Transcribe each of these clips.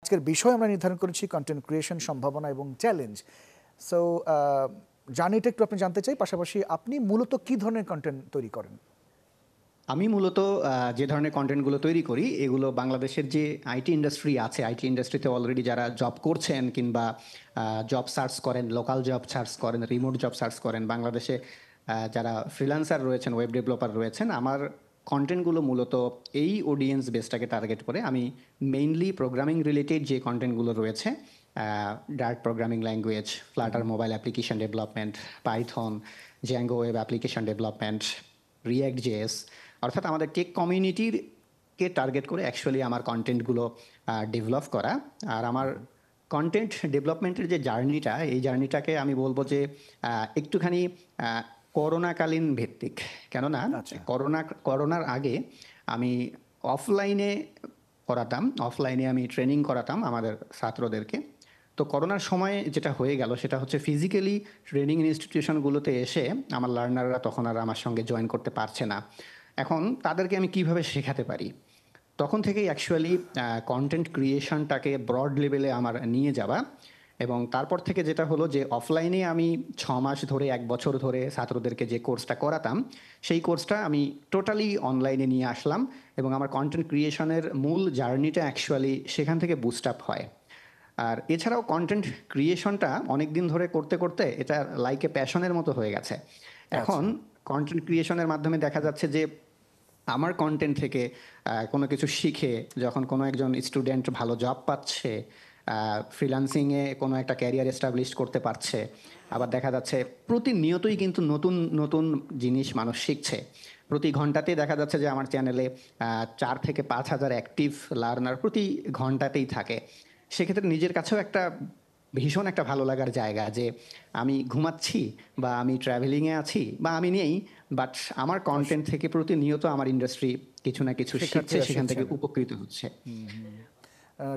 আজকের বিষয় আমরা নির্ধারণ করেছি কন্টেন্ট ক্রিয়েশন, সম্ভাবনা এবং চ্যালেঞ্জ। সো জার্নিটা একটু আপনি জানতে চাই, পাশাপাশি আপনি মূলত কী ধরনের কন্টেন্ট তৈরি করেন? আমি মূলত যে ধরনের কন্টেন্টগুলো তৈরি করি এগুলো বাংলাদেশের যে আইটি ইন্ডাস্ট্রি আছে, আইটি ইন্ডাস্ট্রিতে অলরেডি যারা জব করছেন কিংবা জব সার্চ করেন, লোকাল জব সার্চ করেন, রিমোট জব সার্চ করেন, বাংলাদেশে যারা ফ্রিল্যান্সার রয়েছেন, ওয়েব ডেভেলপার রয়েছেন, আমার কন্টেন্টগুলো মূলত এই অডিয়েন্স বেসটাকে টার্গেট করে। আমি মেইনলি প্রোগ্রামিং রিলেটেড যে কন্টেন্টগুলো রয়েছে, Dart programming language, Flutter mobile application development, Python, Django web application development, React JS, অর্থাৎ আমাদের টেক কমিউনিটিকে টার্গেট করে অ্যাকচুয়ালি আমার কন্টেন্টগুলো ডেভেলপ করা। আর আমার কন্টেন্ট ডেভেলপমেন্টের যে জার্নিটা, এই জার্নিটাকে আমি বলবো যে একটুখানি করোনাকালীন ভিত্তিক। কেননা করোনার আগে আমি অফলাইনে অফলাইনে আমি ট্রেনিং করাতাম আমাদের ছাত্রদেরকে। তো করোনার সময় যেটা হয়ে গেল সেটা হচ্ছে ফিজিক্যালি ট্রেনিং ইনস্টিটিউশনগুলোতে এসে আমার লার্নাররা তখন আর আমার সঙ্গে জয়েন করতে পারছে না। এখন তাদেরকে আমি কিভাবে শেখাতে পারি, তখন থেকেই অ্যাকচুয়ালি কন্টেন্ট ক্রিয়েশনটাকে ব্রড লেভেলে আমার নিয়ে যাওয়া। এবং তারপর থেকে যেটা হলো যে অফলাইনে আমি 6 মাস ধরে, 1 বছর ধরে ছাত্রদেরকে যে কোর্সটা করাতাম, সেই কোর্সটা আমি টোটালি অনলাইনে নিয়ে আসলাম এবং আমার কন্টেন্ট ক্রিয়েশনের মূল জার্নিটা অ্যাকচুয়ালি সেখান থেকে বুস্ট আপ হয়। আর এছাড়াও কন্টেন্ট ক্রিয়েশনটা অনেক দিন ধরে করতে করতে এটা লাইক এ প্যাশনের মতো হয়ে গেছে। এখন কন্টেন্ট ক্রিয়েশনের মাধ্যমে দেখা যাচ্ছে যে আমার কন্টেন্ট থেকে কোনো কিছু শিখে যখন কোনো একজন স্টুডেন্ট ভালো জব পাচ্ছে, ফ্রিল্যান্সিংয়ে কোনো একটা ক্যারিয়ার এস্টাবলিশ করতে পারছে, আবার দেখা যাচ্ছে প্রতিনিয়তই কিন্তু নতুন নতুন জিনিস মানুষ শিখছে। প্রতি ঘন্টাতেই দেখা যাচ্ছে যে আমার চ্যানেলে 4 থেকে 5 হাজার অ্যাক্টিভ লার্নার প্রতি ঘন্টাতেই থাকে। সেক্ষেত্রে নিজের কাছেও একটা ভীষণ একটা ভালো লাগার জায়গা যে আমি ঘুমাচ্ছি বা আমি ট্রাভেলিংয়ে আছি বা আমি নেই, বাট আমার কন্টেন্ট থেকে প্রতিনিয়ত আমার ইন্ডাস্ট্রি কিছু না কিছু শিখছে, সেখান থেকে উপকৃত হচ্ছে।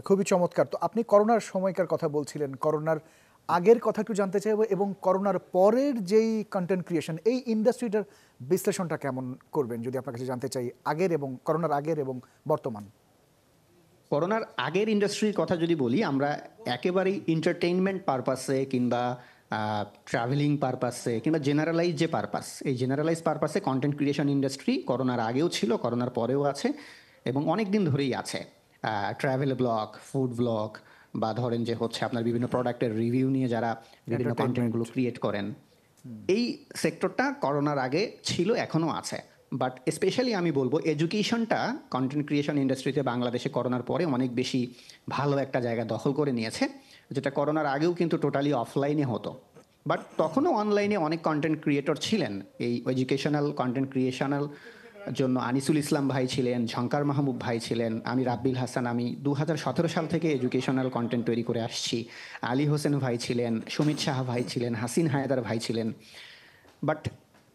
খুবই চমৎকার। তো আপনি করোনার সময়কার কথা বলছিলেন, করোনার আগের কথা একটু জানতে চাইবো এবং করোনার পরের যেই কন্টেন্ট ক্রিয়েশন, এই ইন্ডাস্ট্রিটার বিশ্লেষণটা কেমন করবেন যদি আপনার কাছে জানতে চাই, আগের এবং করোনার আগের এবং বর্তমান। করোনার আগের ইন্ডাস্ট্রির কথা যদি বলি, আমরা একেবারেই এন্টারটেইনমেন্ট পারপাসে কিংবা ট্রাভেলিং পারপাসে কিংবা জেনারেলাইজ যে পারপাস, এই জেনারেলাইজ পারপাসে কন্টেন্ট ক্রিয়েশন ইন্ডাস্ট্রি করোনার আগেও ছিল, করোনার পরেও আছে এবং অনেক দিন ধরেই আছে। ট্রাভেল ব্লগ, ফুড ব্লগ বা ধরেন যে হচ্ছে আপনার বিভিন্ন প্রোডাক্টের রিভিউ নিয়ে যারা বিভিন্ন কন্টেন্টগুলো ক্রিয়েট করেন, এই সেক্টরটা করোনার আগে ছিল, এখনও আছে। বাট স্পেশালি আমি বলবো এডুকেশনটা কন্টেন্ট ক্রিয়েশন ইন্ডাস্ট্রিতে বাংলাদেশে করোনার পরে অনেক বেশি ভালো একটা জায়গা দখল করে নিয়েছে, যেটা করোনার আগেও কিন্তু টোটালি অফলাইনে হতো। বাট তখনও অনলাইনে অনেক কন্টেন্ট ক্রিয়েটর ছিলেন। এই এডুকেশনাল কন্টেন্ট ক্রিয়েশনাল জন্য আনিসুল ইসলাম ভাই ছিলেন, ঝঙ্কার মাহমুদ ভাই ছিলেন, আমি রাব্বিল হাসান, আমি 2017 সাল থেকে এডুকেশনাল কন্টেন্ট তৈরি করে আসছি। আলী হোসেন ভাই ছিলেন, সুমিত শাহ ভাই ছিলেন, হাসিন হায়দার ভাই ছিলেন। বাট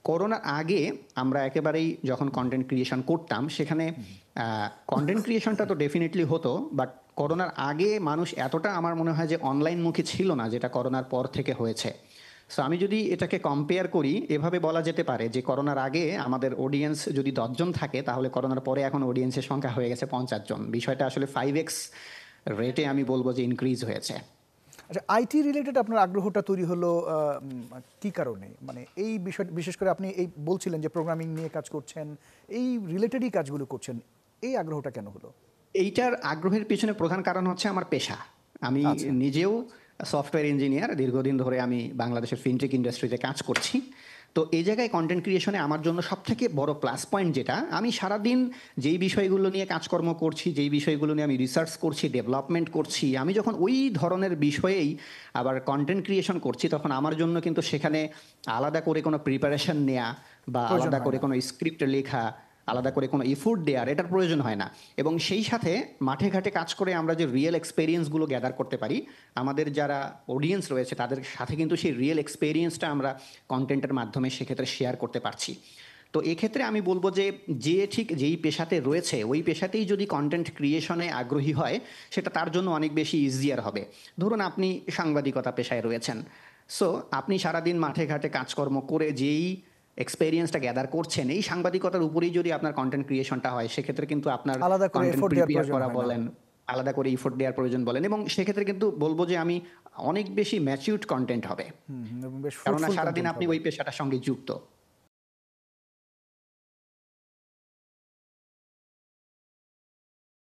করোনার আগে আমরা একেবারেই যখন কন্টেন্ট ক্রিয়েশন করতাম, সেখানে কন্টেন্ট ক্রিয়েশনটা তো ডেফিনেটলি হতো, বাট করোনার আগে মানুষ এতটা আমার মনে হয় যে অনলাইনমুখী ছিল না, যেটা করোনার পর থেকে হয়েছে। সো আমি যদি এটাকে কম্পেয়ার করি, এভাবে বলা যেতে পারে যে করোনার আগে আমাদের অডিয়েন্স যদি 10 জন থাকে, তাহলে করোনার পরে এখন অডিয়েন্সের সংখ্যা হয়ে গেছে 50 জন। বিষয়টা আসলে 5x রেটে আমি বলবো যে ইনক্রিজ হয়েছে। আচ্ছা, আইটি রিলেটেড আপনার আগ্রহটা তৈরি হলো কি কারণে? মানে এই বিষয়, বিশেষ করে আপনি এই বলছিলেন যে প্রোগ্রামিং নিয়ে কাজ করছেন, এই রিলেটেডই কাজগুলো করছেন, এই আগ্রহটা কেন হলো? এইটার আগ্রহের পিছনে প্রধান কারণ হচ্ছে আমার পেশা। আমি নিজেও সফটওয়্যার ইঞ্জিনিয়ার, দীর্ঘদিন ধরে আমি বাংলাদেশের ফিনটেক ইন্ডাস্ট্রিতে কাজ করছি। তো এই জায়গায় কন্টেন্ট ক্রিয়েশনে আমার জন্য সবথেকে বড় প্লাস পয়েন্ট যেটা, আমি সারাদিন যেই বিষয়গুলো নিয়ে কাজকর্ম করছি, যেই বিষয়গুলো নিয়ে আমি রিসার্চ করছি, ডেভেলপমেন্ট করছি, আমি যখন ওই ধরনের বিষয়েই আবার কন্টেন্ট ক্রিয়েশন করছি, তখন আমার জন্য কিন্তু সেখানে আলাদা করে কোনো প্রিপারেশন নেওয়া বা আলাদা করে কোনো স্ক্রিপ্ট লেখা, আলাদা করে কোনো এফোর্ট দেওয়ার এটার প্রয়োজন হয় না। এবং সেই সাথে মাঠে ঘাটে কাজ করে আমরা যে রিয়েল এক্সপেরিয়েন্সগুলো গ্যাদার করতে পারি, আমাদের যারা অডিয়েন্স রয়েছে তাদের সাথে কিন্তু সেই রিয়েল এক্সপেরিয়েন্সটা আমরা কন্টেন্টের মাধ্যমে সেক্ষেত্রে শেয়ার করতে পারছি। তো এক্ষেত্রে আমি বলবো যে ঠিক যেই পেশাতে রয়েছে ওই পেশাতেই যদি কন্টেন্ট ক্রিয়েশনে আগ্রহী হয়, সেটা তার জন্য অনেক বেশি ইজিয়ার হবে। ধরুন আপনি সাংবাদিকতা পেশায় রয়েছেন, সো আপনি সারাদিন মাঠে ঘাটে কাজকর্ম করে যেই এক্সপেরিয়েন্সটা গ্যাদার করছেন, এই সাংবাদিকতার উপরেই যদি আপনার কন্টেন্ট ক্রিয়েশনটা হয়, সেক্ষেত্রে কিন্তু আপনার কন্টেন্ট প্রিপেয়ার করা বলেন, আলাদা করে ইফোর্ট দেওয়ার প্রয়োজন বলেন, এবং সেক্ষেত্রে কিন্তু বলবো যে আমি অনেক বেশি ম্যাচিউরড কন্টেন্ট হবে, এবং বেশ কেননা ফ্রুটফুল সারাদিন কন্টেন্ট আপনি হবে। ওই পেশাটার সঙ্গে যুক্ত।